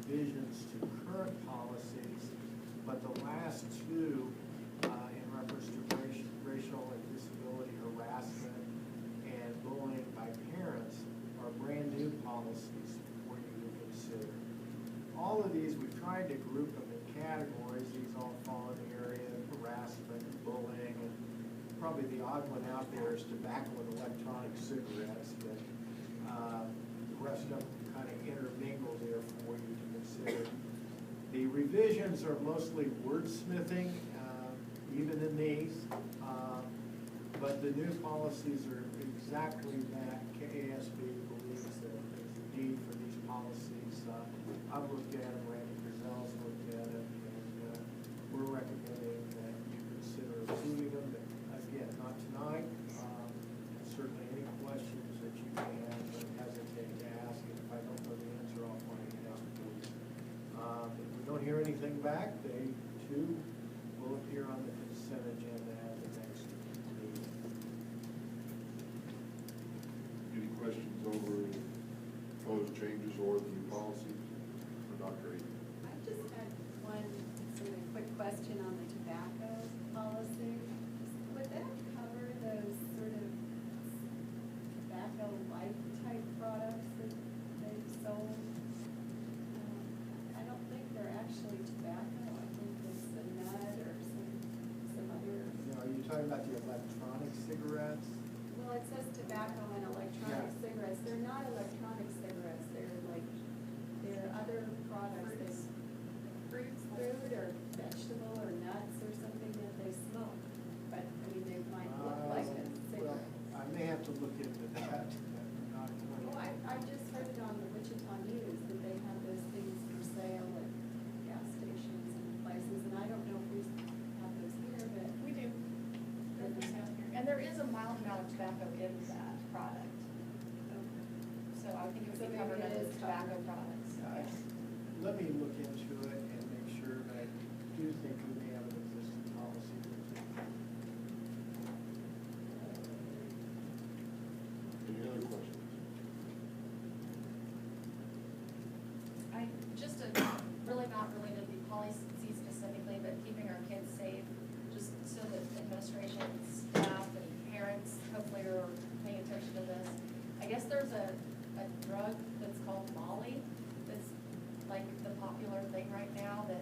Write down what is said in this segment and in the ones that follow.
revisions to current policies, but the last two, in reference to racial and disability harassment and bullying by parents, are brand new policies for you to consider. All of these, we've tried to group them in categories. These all fall in the area of harassment, bullying, and probably the odd one out there is tobacco and electronic cigarettes, but the rest of them kind of intermingle there for you to consider. The revisions are mostly wordsmithing, even in these, but the new policies are exactly that. KASB believes that there's a need for these policies. I've looked at them, Randy Grizel's looked at it, and we're recommending that you consider approving them. But again, not tonight. Certainly any questions that you may have, don't hesitate to ask. And if I don't know the answer, I'll find it out for you. If we don't hear anything back, they too will appear on the consent agenda at the next meeting. Any questions over proposed changes or the new policies for Dr. Eden? I just had one sort of quick question on the tobacco policy. Would that cover those sort of tobacco-like type products that they've sold? I don't think they're actually tobacco. I think it's a nut or some other. Now, are you talking about the electronic cigarettes? Well, it says tobacco and electronic cigarettes. They're not electronic cigarettes. They're other products. They fruit or vegetable or nuts or something that they smoke. But I mean, they might look like a cigarette. Well, I may have to look into that. I'm not Oh, I just heard it on the Wichita News that they have those things for sale at gas stations and places, and I don't know if we have those here, but. We do. They're for sale here. And there is a mild amount of tobacco in that product. So I think it would be covered under the tobacco products. Yes. Let me look into it and make sure, but I do think we may have an existing policy. Any other questions? Really not related to the policy specifically, but keeping our kids safe, just so that administration, staff, and parents hopefully are paying attention to this. I guess there's a drug that's called Molly that's like the popular thing right now that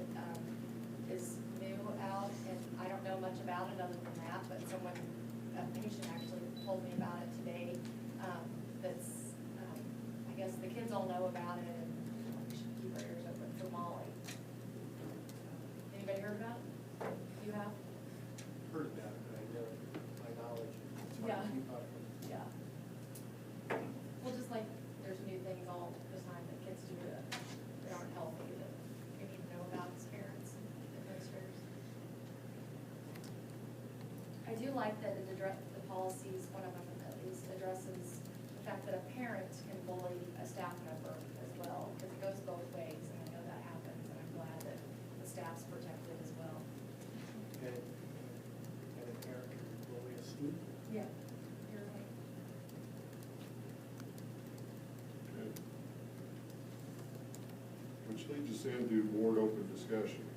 is new out, and I don't know much about it other than that, but a patient actually told me about it today. That's, I guess the kids all know about it, and we should keep our ears open for Molly. Anybody heard about it? You have? Heard about it, but I know my knowledge. It's hard Yeah. to keep up with. Yeah. Well, just like there's new things all the time that kids do that aren't healthy that we need to know about as parents and administrators. I do like that the policies, one of them at least, addresses the fact that a parent can bully a staff member as well, because it goes both ways, and I know that happens, and I'm glad that the staff's protected as well. And a parent can bully a student. Yeah, you're right. Okay. Which leads us into board open discussion.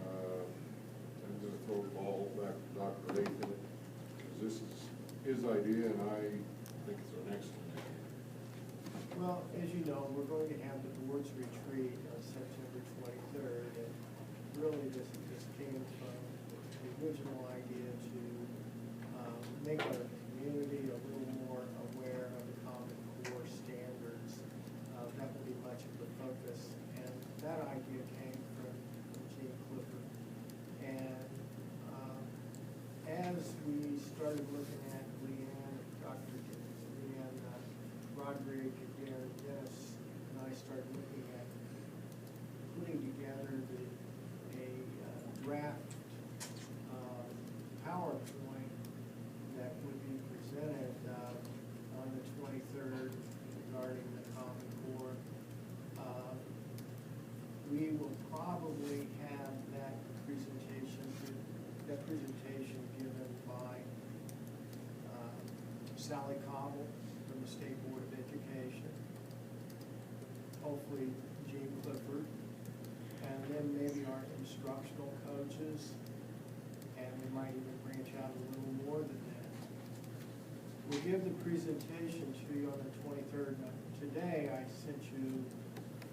I'm gonna throw the ball back to Dr. Nathan, because this is his idea, and I think it's an excellent idea. Well, as you know, we're going to have the board's retreat on September 23rd, and really this came from the original idea to make our community a little more aware of the Common Core standards. That will be much of the focus, and that idea came from Gene Clifford. And as we started looking at Leanne, Dr. Leanne Rodriguez, again, Dennis, and I started looking at putting together a draft PowerPoint that would be presented on the 23rd regarding the Common Core. We will probably have that presentation given by Sally Cobble from the State Board of Education. Hopefully Gene Clifford, and then maybe our instructional coaches, and we might even branch out a little more than that. We'll give the presentation to you on the 23rd. Now, today, I sent you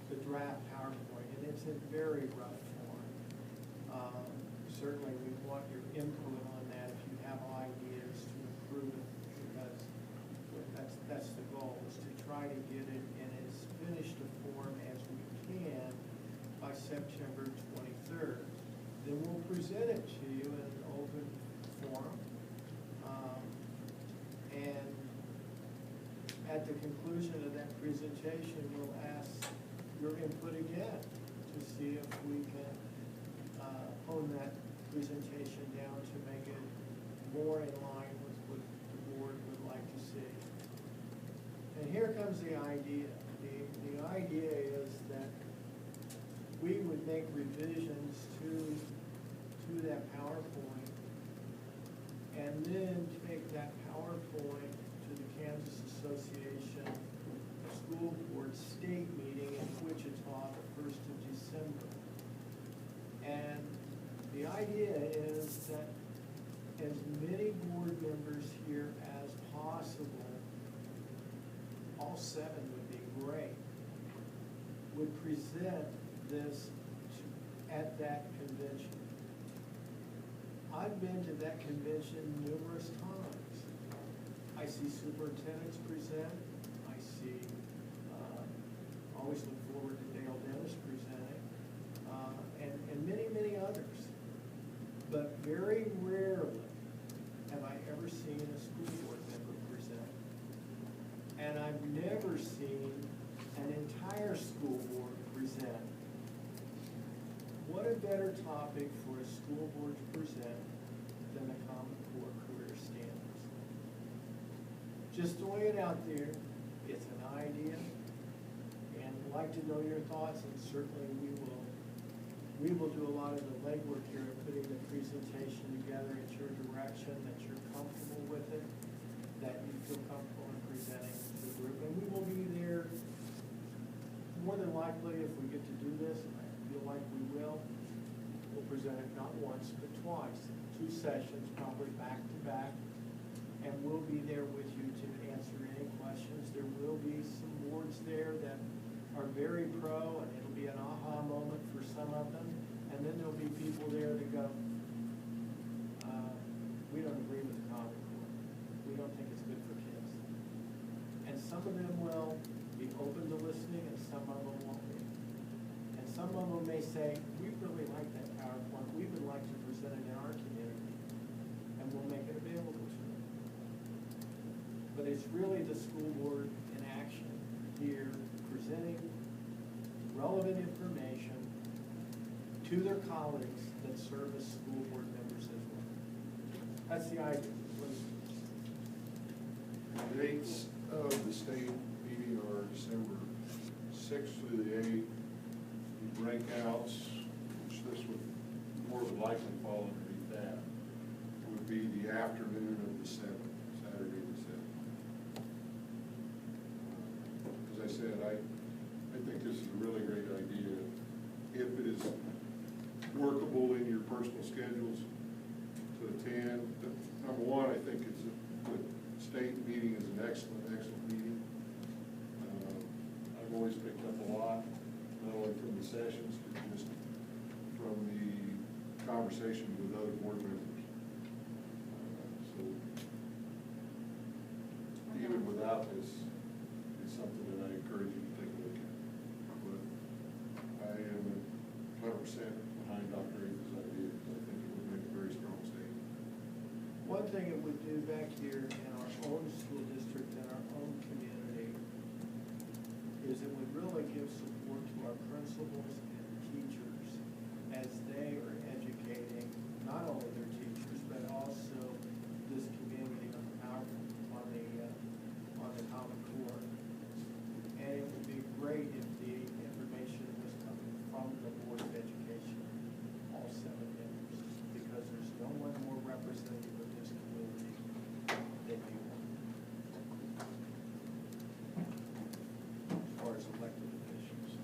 the draft PowerPoint, and it's in very rough form. Certainly, we want your input on that if you have ideas to improve it, because that's the goal, is to try to get it in as finished a form as we can by September 23rd. Then we'll present it to you in an open forum. And at the conclusion of that presentation, we'll ask your input again to see if we can hone that presentation down to make it more in line with what the board would like to see. And here comes the idea. The idea is that we would make revisions to that PowerPoint, and then take that PowerPoint to the Kansas Association of School Boards state meeting in Wichita the 1st of December. And the idea is that as many board members here as possible, all 7 would be great, would present this at that convention. I've been to that convention numerous times. I see superintendents present. I see, always look forward to Dale Dennis presenting, and many, many others. But very rarely have I ever seen a school board member present. And I've never seen an entire school board present. What a better topic for a school board to present than the Common Core Career Standards. Just throwing it out there, it's an idea, and I'd like to know your thoughts, and certainly we will do a lot of the legwork here of putting the presentation together at your direction, that you're comfortable with it, that you feel comfortable in presenting to the group. And we will be there more than likely if we get to do this, and I feel like we will. We'll present it not once, but twice, 2 sessions, probably back to back. And we'll be there with you to answer any questions. There will be some boards there that are very pro, and it'll be an aha moment for some of them. And then there'll be people there that go, we don't agree with the Common Core. We don't think it's good for kids. And some of them will be open to listening, and some of them won't be. And some of them may say, we really like that PowerPoint. We would like to present it in our community, and we'll make it available to them. But it's really the school board in action here, presenting relevant information to their colleagues that serve as school board members as well. That's the idea. The dates of the state meeting are December 6th through the 8th. The breakouts, which this would more than likely fall underneath that, would be the afternoon of the 7th, Saturday the 7th. As I said, I think this is a really great idea. If it is workable in your personal schedules to attend, number one, I think it's the state meeting is an excellent meeting. I've always picked up a lot, not only from the sessions, but just from the conversations with other board members. So even without this, it's something that I encourage you to take a look at. But I am 100% behind Dr. Avery's idea, because I think it would make a very strong statement. One thing it would do back here in our own school district and our own community is it would really give support to our principals and teachers as they are educating not only their teachers, but also this community on the Common Core. And it would be great if the information was coming from the Board of Education, all 7 members, because there's no one more representative of this community than you are, as far as elected officials.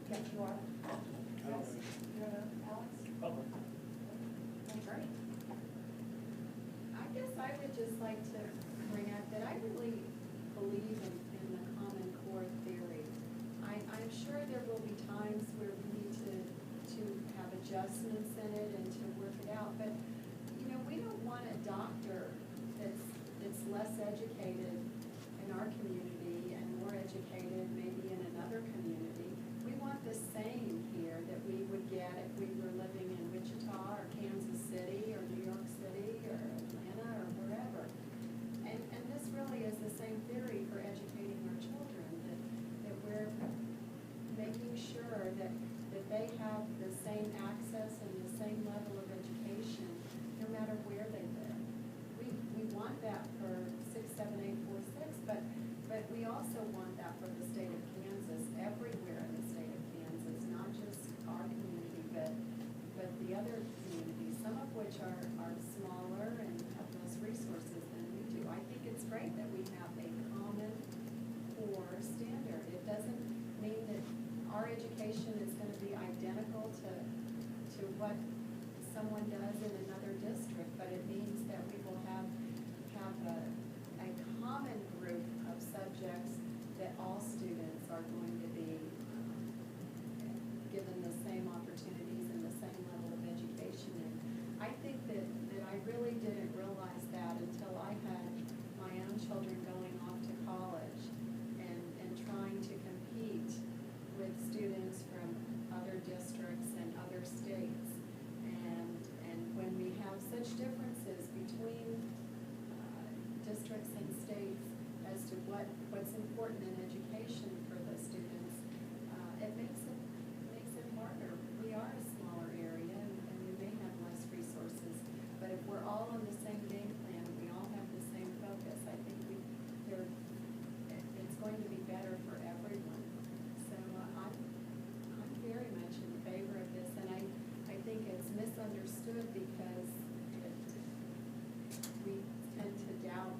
Yes, you are. I don't Yes. know. You don't know, Alex? Okay, great. I guess I would just like to bring up that I really believe in the Common Core theory. I'm sure there will be times where we need to have adjustments in it and to work it out, but, you know, we don't want a doctor that's less educated in our community and more educated maybe in another community. We want the same here that we would get if we were living in Wichita or Kansas City or New York City or Atlanta or wherever. And this really is the same theory for educating our children, that we're making sure that they have the same access and the same level of education, no matter where they live. We want that for 67846, but we also want that for the state of Kansas, everywhere in the state of Kansas, not just our community, but the other communities, some of which are smaller and have less resources than we do. I think it's great that we have a common core standard. It doesn't mean that our education is going to be identical to what someone does in another district, but it means that we will have a common group of subjects that all students are going to be given the same opportunities and the same level of education. And I think that I really didn't realize that until I had my own children going off to college and trying to compete with students from other districts and other states. And when we have such differences between districts and states as to what's important in education for the students, it makes it harder. We are a smaller area and we may have less resources, but if we're all on the same game plan, we all have the same focus, I think it's going to be better for everyone. So I'm very much in favor of this, and I think it's misunderstood because we tend to doubt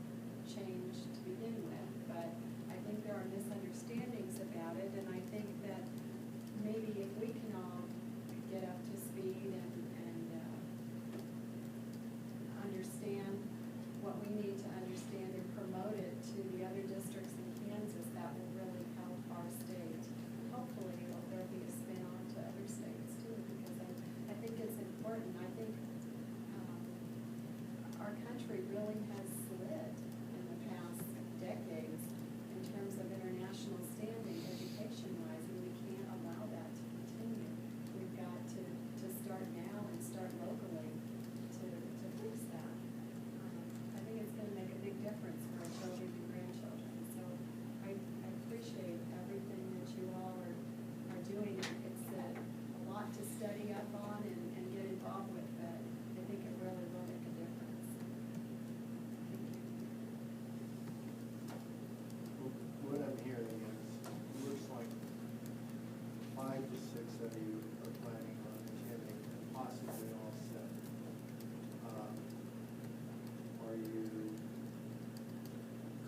change to begin with, but I think there are misunderstandings about it, and I think that maybe if we can all get up to speed and understand what we need to understand and promote it to the other districts in Kansas, that will really help our state. Hopefully, there'll be a spin-on to other states too, because I think it's important. I think our country really has slid in the past decades in terms of international standing education-wise, and we can't allow that to continue. We've got to start now and start locally to fix that. I think it's going to make a big difference for our children and grandchildren. So I appreciate everything that you all are doing. It's a lot to study up on and get involved with, but I think it really will make a difference. Thank you. What I'm hearing is, it looks like 5 to 6 of you are planning on attending, and possibly all 7. Are you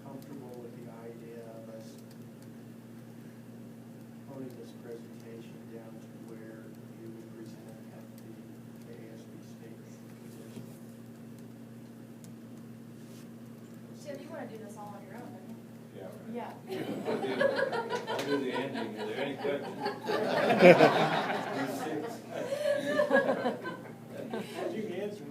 comfortable with the idea of us honing this presentation down to where you would present at the KSB state position? Tim, you want to do this all on your own, don't you? Yeah. Yeah. I'll do the ending. Are there any questions? You can answer.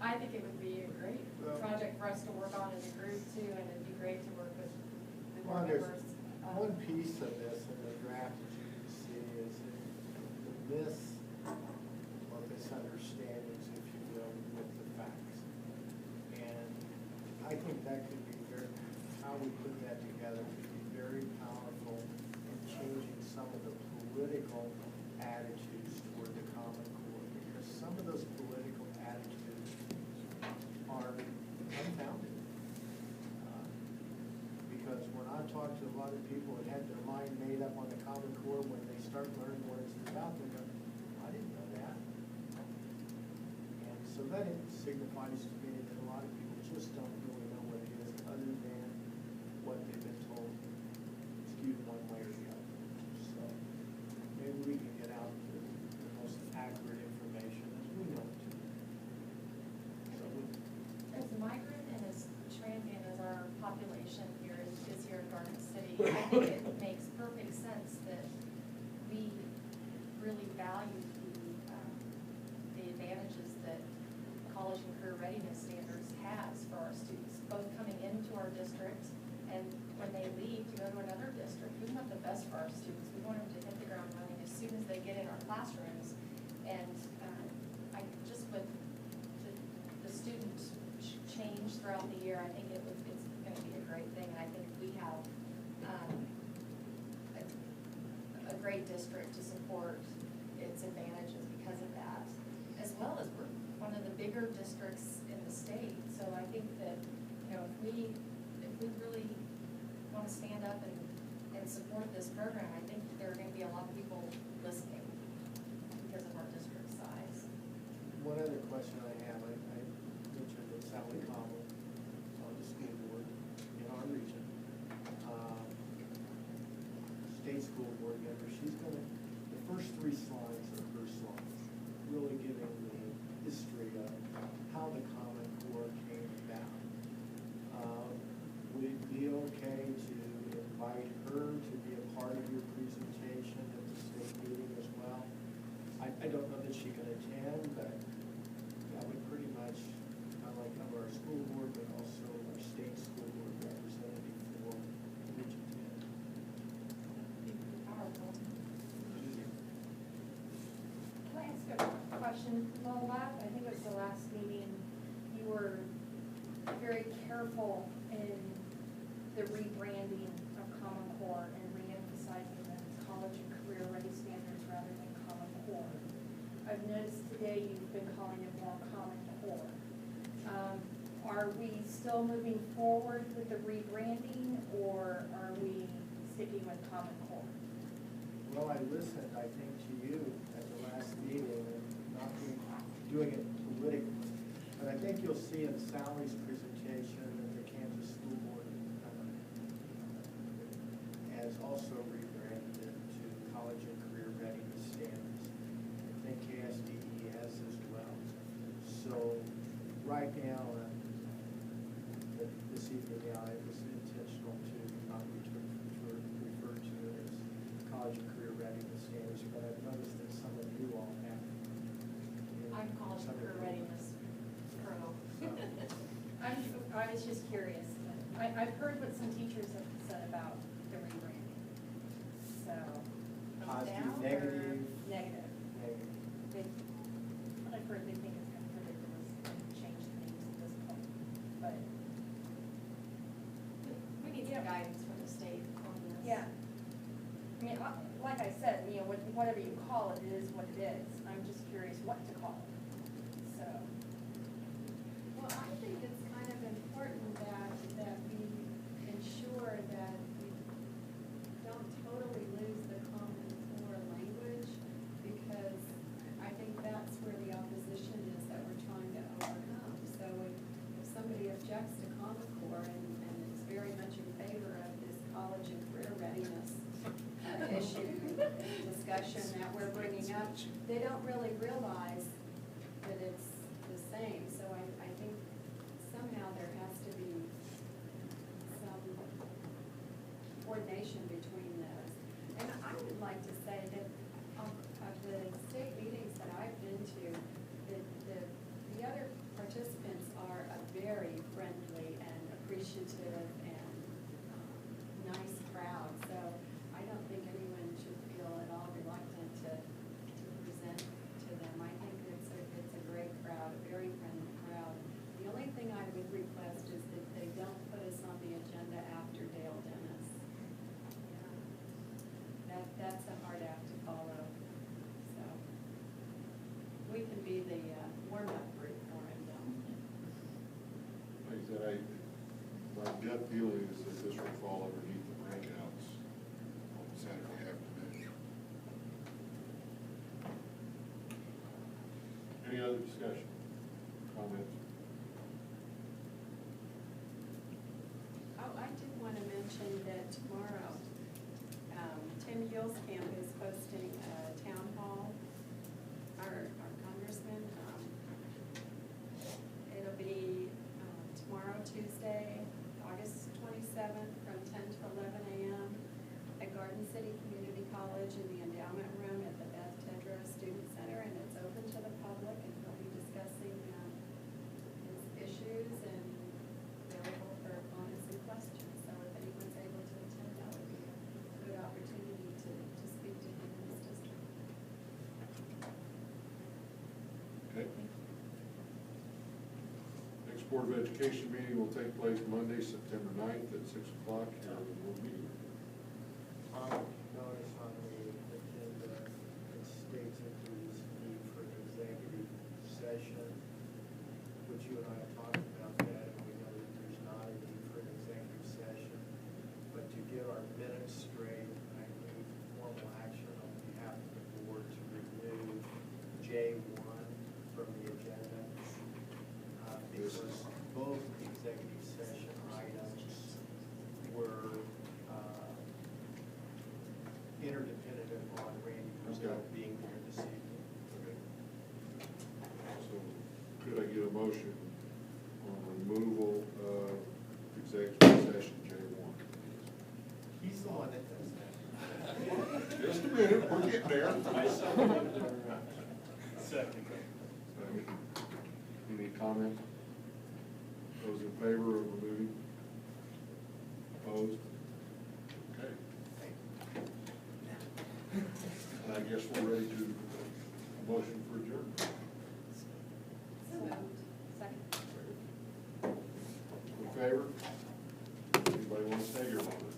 I think it would be a great project for us to work on as a group too, and it'd be great to work with the Well, board there's members. one piece of this in the draft that you can see is the or misunderstandings, if you will, with the facts. And I think that could be how we put that together could be very powerful in changing some of the political attitudes toward the Common Core, because some of those political attitudes are unfounded. Because when I talk to a lot of people that had their mind made up on the Common Core, when they start learning what it's about, they go, I didn't know that. And so that it signifies to me that a lot of people just don't really know what it is, other than what they've been told, skewed one way or the I think it makes perfect sense that we really value the advantages that college and career readiness standards has for our students, both coming into our district and when they leave to go to another district. We want the best for our students. We want them to hit the ground running as soon as they get in our classrooms. And I just with the student change throughout the year, I think it's going to be a great thing. And I think we have a great district to support its advantages because of that, as well as we're one of the bigger districts in the state. So I think that, you know, if we really want to stand up and support this program, I think there are going to be a lot of people listening because of our district size. One other question I have, I mentioned that Sally Cobble on the school board in our region, state school board member, she's gonna, the first 3 slides are her slides, really giving the history of how the Common Core came about. Would it be okay to invite her to be a part of your presentation at the state meeting as well? I don't know that she can attend, but that would pretty much, not like have our school board, but also our state school board representative for Region 10. Powerful. Can I ask a question? Well, I think it was the last meeting, you were very careful in the rebranding of Common Core and re-emphasizing the college and career ready standards rather than Common Core. I've noticed today you've been calling it more Common Core. Are we still moving forward with the rebranding, or are we sticking with Common Core? Well, I listened, I think, to you at the last meeting, and not doing it politically. But I think you'll see in Sally's presentation that the Kansas School Board has also rebranded it to College and Career Readiness Standards. I think KSDE has as well. So right now, this evening, yeah, it was intentional to not refer to it as College and Career Readiness Standards, but I've noticed that some of you all have. I'm college and career readiness pro. I was just curious. I've heard what some teachers have said about the rebranding. So, Positive, Down or- negative, negative. negative. I've heard they think it's kind of ridiculous to change the names at this point, but. We need some guidance from the state on this. Yeah. I mean, like I said, you know, whatever you call it, it is what it is. I'm just curious what to call it. So, Well, I think it's kind of important that we ensure that we don't totally lose the Common Core language, because I think that's where the opposition is that we're trying to overcome. So if somebody objects to Common Core and is very much in favor of this college and career readiness issue, discussion that we're bringing up, they don't really realize that it's the same. So I think somehow there has to be some coordination between those. And I would like to say that of the state meetings that I've been to, the other participants are a very friendly and appreciative and nice crowd. So I don't think anyone should feel at all reluctant to present to them. I think it's a great crowd, a very friendly crowd. The only thing I would request is that they don't put us on the agenda after Dale Dennis. That's a hard act to follow. So we can be the warm-up group for him, though. Like I said, my gut feeling is that this will fall underneath the breakouts on Saturday afternoon. Any other discussion, comments? Oh, I did want to mention that tomorrow, Tim Yuleskamp is hosting a town hall, our congressman. It'll be tomorrow, Tuesday, August 27th, from 10 to 11 a.m. City Community College in the endowment room at the Beth Tedros Student Center, and it's open to the public, and he'll be discussing his issues and available for comments and questions. So if anyone's able to attend, that would be a good opportunity to speak to him in his district. Okay. Next Board of Education meeting will take place Monday, September 9th at 6 o'clock here in the board meeting. Notice on the agenda, it states that there's need for an executive session, which you and I have talked about that, and we know that there's not a need for an executive session. But to get our minutes straight, I need formal action on behalf of the board to remove J1 from the agenda. Because both executive session items were interdependent on Randy Brazil Okay. being here this evening. Okay. So could I get a motion on removal of executive session J1? He's the one that does that. Just a minute, we're getting there. Second. Any comment? Those in favor of removing? Opposed? Okay. And I guess we're ready to, motion for adjournment. So moved. Second. In favor? Anybody want to stay here longer?